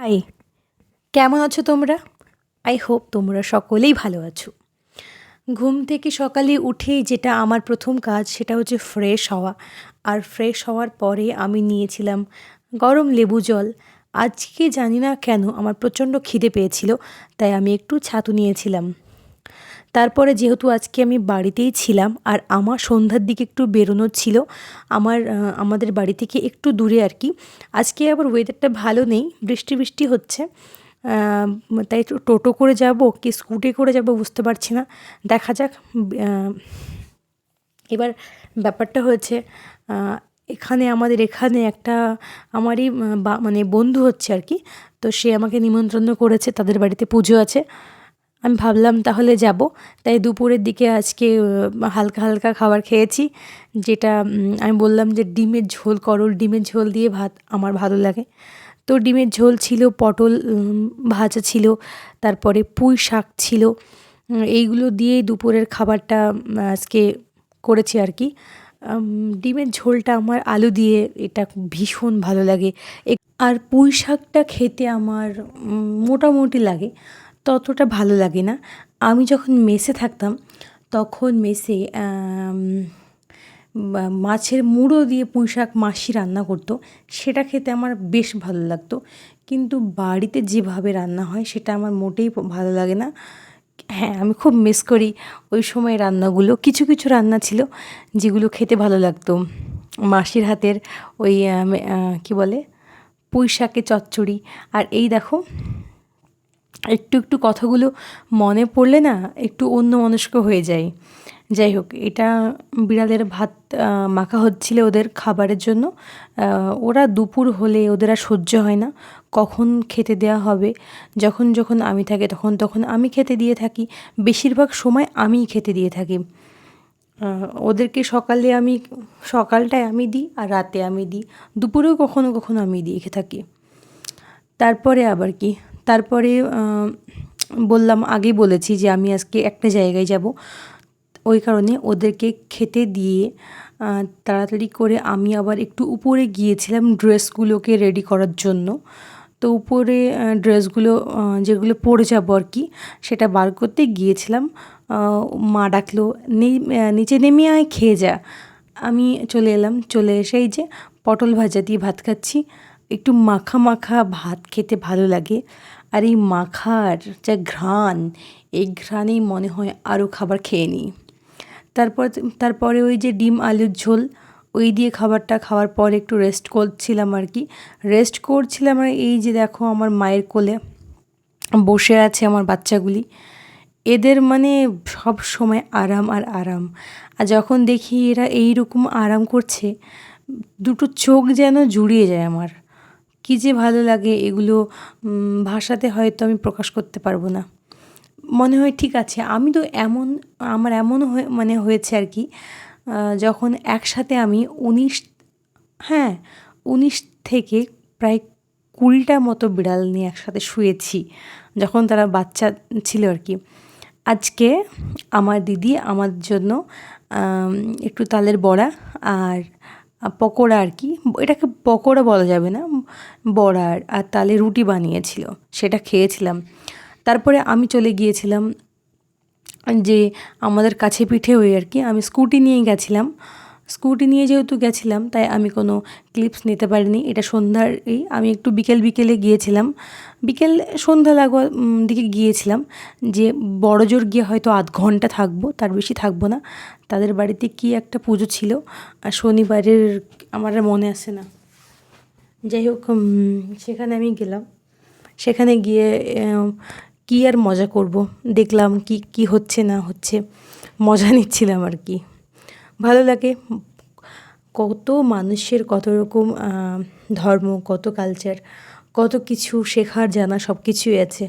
High, কেমন আছো তোমরা? আই হোপ তোমরা সকলেই ভালো আছো। ঘুম থেকে সকালে উঠেই যেটা আমার প্রথম কাজ সেটা হচ্ছে ফ্রেশ হওয়া। আর ফ্রেশ হওয়ার পরে আমি নিয়েছিলাম গরম লেবু জল। আজকে জানি না কেন আমার প্রচণ্ড খিদে পেয়েছিল, তাই আমি একটু ছাতু নিয়েছিলাম। তারপরে যেহেতু আজকে আমি বাড়িতেই ছিলাম আর আমার সন্ধ্যার দিকে একটু বেরোনোর ছিল, আমাদের বাড়ি থেকে একটু দূরে আর কি। আজকে আবার ওয়েদারটা ভালো নেই, বৃষ্টি বৃষ্টি হচ্ছে। তাই একটু টোটো করে যাব কি স্কুটি করে যাব বুঝতে পারছি না, দেখা যাক। এবার ব্যাপারটা হয়েছে, আমাদের এখানে একটা আমারই মানে বন্ধু হচ্ছে আর কি। তো সে আমাকে নিমন্ত্রণ করেছে, তাদের বাড়িতে পুজো আছে। আমি ভাবলাম তাহলে যাব। তাই দুপুরের দিকে আজকে হালকা হালকা খাবার খেয়েছি, যেটা আমি বললাম যে ডিমের ঝোল করো, ডিমের ঝোল দিয়ে ভাত আমার ভালো লাগে। তো ডিমের ঝোল ছিল, পটল ভাজা ছিল, তারপরে পুঁই শাক ছিল। এইগুলো দিয়েই দুপুরের খাবারটা আজকে করেছি আর কি। ডিমের ঝোলটা আমার আলু দিয়ে এটা ভীষণ ভালো লাগে। আর পুঁই শাকটা খেতে আমার মোটামুটি লাগে, ততটা ভালো লাগে না। আমি যখন মেসে থাকতাম তখন মেসে মাছের মুড়ো দিয়ে পুঁই শাক মাসি রান্না করতো, সেটা খেতে আমার বেশ ভালো লাগতো। কিন্তু বাড়িতে যেভাবে রান্না হয় সেটা আমার মোটেই ভালো লাগে না। হ্যাঁ, আমি খুব মিস করি ওই সময় রান্নাগুলো। কিছু কিছু রান্না ছিল যেগুলো খেতে ভালো লাগতো, মাসির হাতের ওই কী বলে, পুঁই শাকের চচ্চড়ি। আর এই দেখো, একটু একটু কথাগুলো মনে পড়লে না একটু অন্যমনস্ক হয়ে যায়। যাই হোক, এটা বিড়ালের ভাত মাখা হচ্ছিল ওদের খাবারের জন্য। ওরা দুপুর হলে ওদের আর সহ্য হয় না, কখন খেতে দেওয়া হবে। যখন যখন আমি থাকি তখন তখন আমি খেতে দিয়ে থাকি, বেশিরভাগ সময় আমিই খেতে দিয়ে থাকি। ওদেরকে সকালটায় আমি দিই আর রাতে আমি দিই, দুপুরেও কখনো কখনো আমি দিয়ে থাকি। তারপরে আবার কি, তারপরে বললাম, আগেই বলেছি যে আমি আজকে একটা জায়গায় যাব। ওই কারণে ওদেরকে খেতে দিয়ে তাড়াতাড়ি করে আমি আবার একটু উপরে গিয়েছিলাম ড্রেসগুলোকে রেডি করার জন্য। তো উপরে ড্রেসগুলো যেগুলো পরে যাবো আর কি, সেটা বার করতে গিয়েছিলাম। মা ডাকলো, নিচে নেমে আয়, খেয়ে যা। আমি চলে এলাম, চলে এসেই যে পটল ভাজা দিয়ে ভাত খাচ্ছি। একটু মাখা মাখা ভাত খেতে ভালো লাগে। আর এই মাখার যা ঘ্রাণ, এই ঘ্রাণেই মনে হয় আরও খাবার খেয়ে নিই। তারপরে ওই যে ডিম আলুর ঝোল, ওই দিয়ে খাবারটা খাওয়ার পর একটু রেস্ট করছিলাম আর কি। আর এই যে দেখো, আমার মায়ের কোলে বসে আছে আমার বাচ্চাগুলি। এদের মানে সব সময় আরাম আর আরাম। আর যখন দেখি এরা এই রকম আরাম করছে, দুটো চোখ যেন জুড়িয়ে যায় আমার। কী যে ভালো লাগে এগুলো, ভাষাতে হয়তো আমি প্রকাশ করতে পারবো না। মনে হয় ঠিক আছে, আমি তো আমার এমন হয়েছে আর কি, যখন একসাথে আমি 19 থেকে প্রায় 20টার মতো বিড়াল নিয়ে একসাথে শুয়েছি, যখন তারা বাচ্চা ছিল আর কি। আজকে আমার দিদি আমার জন্য একটু তালের বড়া আর পকোড়া আর কি, এটাকে পকোড়া বলা যাবে না, বড়া আর তালের রুটি বানিয়েছিল, সেটা খেয়েছিলাম। তারপরে আমি চলে গিয়েছিলাম যে আমাদের কাছে পিঠে ওই আর কি, আমি স্কুটি নিয়ে গেছিলাম। স্কুটি নিয়ে যেহেতু গেছিলাম তাই আমি কোনো ক্লিপস নিতে পারিনি। এটা আমি একটু বিকেলে গিয়েছিলাম, সন্ধ্যা লাগোয়া দিকে গিয়েছিলাম। যে বড় জোর গিয়ে হয়তো আধ ঘন্টা থাকবো, তার বেশি থাকবো না। তাদের বাড়িতে কি একটা পুজো ছিল, আর শনিবারের, আমার আর মনে আসে না। যাই হোক, সেখানে আমি গেলাম। সেখানে গিয়ে কী আর মজা করব, দেখলাম কি হচ্ছে না হচ্ছে, মজা নিচ্ছিলাম আর কি। ভালো লাগে, কত মানুষের কত রকম ধর্ম, কত কালচার, কত কিছু শেখার জানা সব কিছুই আছে,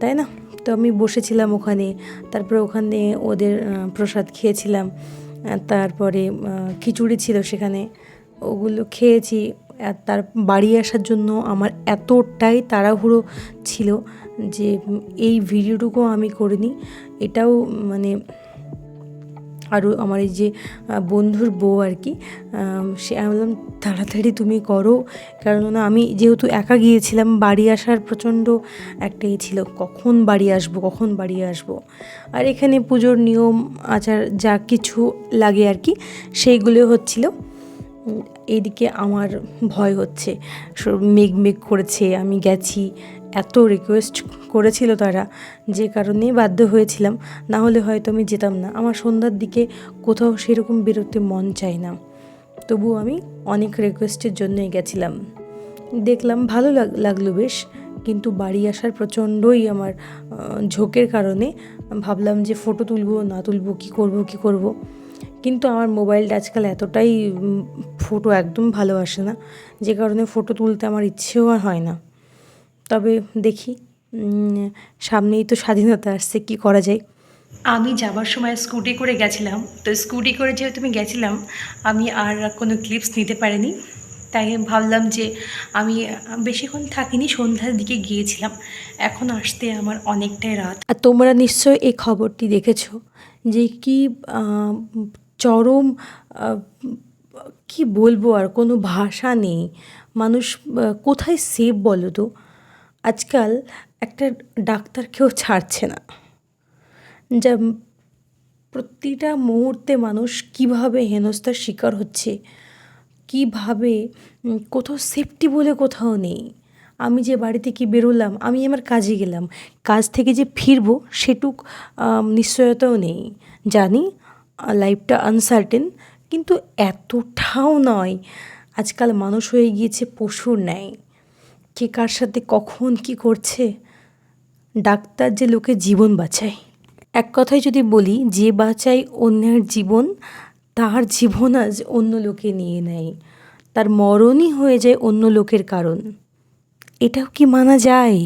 তাই না? তো আমি বসেছিলাম ওখানে, তারপরে ওখানে ওদের প্রসাদ খেয়েছিলাম। তারপরে খিচুড়ি ছিল সেখানে, ওগুলো খেয়েছি। আর তার বাড়ি আসার জন্য আমার এতটাই তাড়াহুড়ো ছিল যে এই ভিডিওটুকু আমি করিনি। এটাও মানে আরও আমার এই যে বন্ধুর বউ আর কি, সে আমি বললাম তাড়াতাড়ি তুমি করো, কেননা আমি যেহেতু একা গিয়েছিলাম, বাড়ি আসার প্রচণ্ড একটাই ছিল, কখন বাড়ি আসবো, কখন বাড়ি আসবো। আর এখানে পুজোর নিয়ম আচার যা কিছু লাগে আর কি, সেইগুলো হচ্ছিল। এইদিকে আমার ভয় হচ্ছে, মেঘ মেঘ করেছে, আমি গেছি, এত রিকোয়েস্ট করেছিল তারা, যে কারণেই বাধ্য হয়েছিলাম, না হলে হয়তো আমি যেতাম না। আমার সন্ধ্যার দিকে কোথাও সেরকম বেরোতে মন চায় না, তবু আমি অনেক রিকোয়েস্টের জন্যই গেছিলাম। দেখলাম ভালো লাগলো বেশ, কিন্তু বাড়ি আসার প্রচণ্ডই আমার ঝোঁকের কারণে ভাবলাম যে ফটো তুলবো না তুলবো, কী করব। কিন্তু আমার মোবাইলটা আজকাল এতটাই ফটো একদম ভালো আসে না, যে কারণে ফটো তুলতে আমার ইচ্ছেও আর হয় না। তবে দেখি, সামনেই তো স্বাধীনতা আসছে, কি করা যায়। আমি যাবার সময় স্কুটি করে গেছিলাম, তো স্কুটি করে যেহেতু আমি গেছিলাম, আমি আর কোনো ক্লিপস নিতে পারিনি। তাই ভাবলাম যে আমি বেশিক্ষণ থাকিনি, সন্ধ্যার দিকে গিয়েছিলাম, এখন আসতে আমার অনেকটাই রাত। আর তোমরা নিশ্চয় এই খবরটি দেখেছো যে কি চরম, কি বলবো, আর কোনো ভাষা নেই। মানুষ কোথায় সেফ বলো তো? আজকাল একটা ডাক্তারকেও ছাড়ছে না, যা প্রতিটা মুহূর্তে মানুষ কিভাবে হেনস্থার শিকার হচ্ছে, কিভাবে কোথাও সেফটি বলে কোথাও নেই। আমি যে বাড়ি থেকে বেরোলাম, আমি আমার কাজে গেলাম, কাজ থেকে যে ফিরবো সেটুক নিশ্চয়তাও নেই। জানি লাইফটা আনসার্টেন, কিন্তু এতটাও নয়। আজকাল মানুষ হয়ে গিয়েছে পশুর ন্যায়, কে কার সাথে কখন কি করছে। ডাক্তার যে লোকের জীবন বাঁচায়, এক কথায় যদি বলি, যে বাঁচায় অন্যের জীবন, তার জীবন আজ অন্য লোকে নিয়ে নেয়, তার মরণই হয়ে যায় অন্য লোকের কারণ। এটাও কি মানা যায়?